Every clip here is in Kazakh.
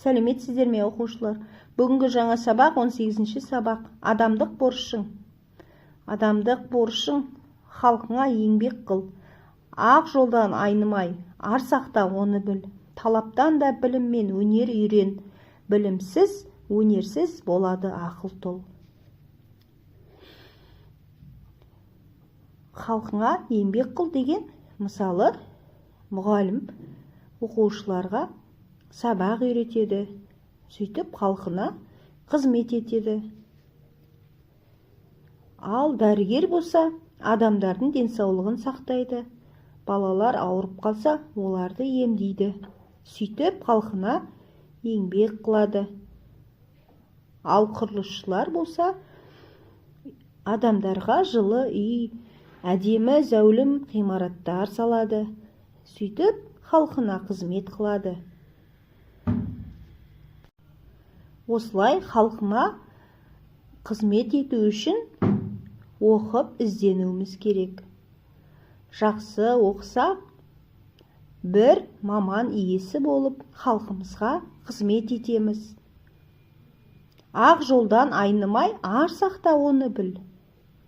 Сәлеметсіздер ме оқушылар? Бүгінгі жаңа сабақ 18-ші сабақ. Адамдық борышың. Адамдық борышың, халқыңа еңбек қыл. Ақ жолдан айнымай, ар сақта оны біл. Талаптан да білім мен өнер үйрен. Білімсіз, өнерсіз болады ақыл тол. Халқыңа еңбек қыл деген, мысалы, мұғалім оқушыларға сабақ үйретеді, сөйтіп халқына қызмет етеді. Ал дәрігер болса, адамдардың денсаулығын сақтайды. Балалар ауырып қалса, оларды емдейді. Сөйтіп халқына еңбек қылады. Ал құрылысшылар болса, адамдарға жылы үй, әдемі зәулім ғимараттар салады. Сөйтіп халқына қызмет қылады. Осылай халқына қызмет ету үшін оқып ізденуіміз керек. Жақсы оқысақ, бір маман иесі болып халқымызға қызмет етеміз. Ақ жолдан айнымай, ар сақта оны біл.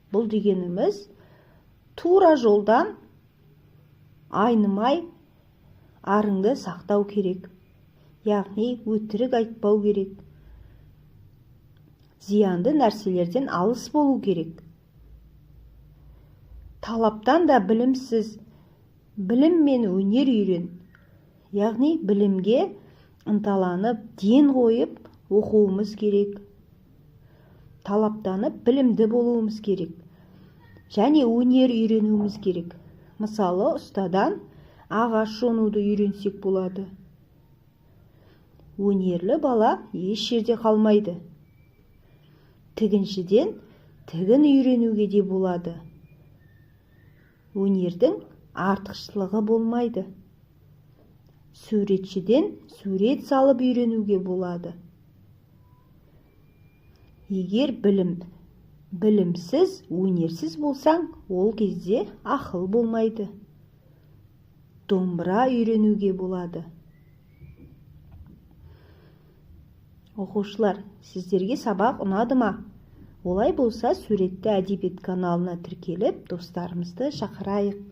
Бұл дегеніміз тура жолдан айнымай арыңды сақтау керек. Яғни өтірік айтпау керек. Зиянды нәрселерден алыс болу керек. Талаптан да білімсіз, білім мен өнер үйрен. Яғни білімге ынталанып, ден қойып оқуымыз керек. Талаптанып, білімді болуымыз керек. Және өнер үйренуіміз керек. Мысалы, ұстадан ағаш жонуды үйренсек болады. Өнерлі бала еш жерде қалмайды. Тігіншіден тігін үйренуге де болады. Өнердің артықшылығы болмайды. Суретшіден сурет салып үйренуге болады. Егер білімсіз, өнерсіз болсаң, ол кезде ақыл болмайды. Домбыра үйренуге болады. Оқушылар, сіздерге сабақ ұнады ма? Олай болса, суретті әдебиет каналына тіркеліп, достарымызды шақырайық.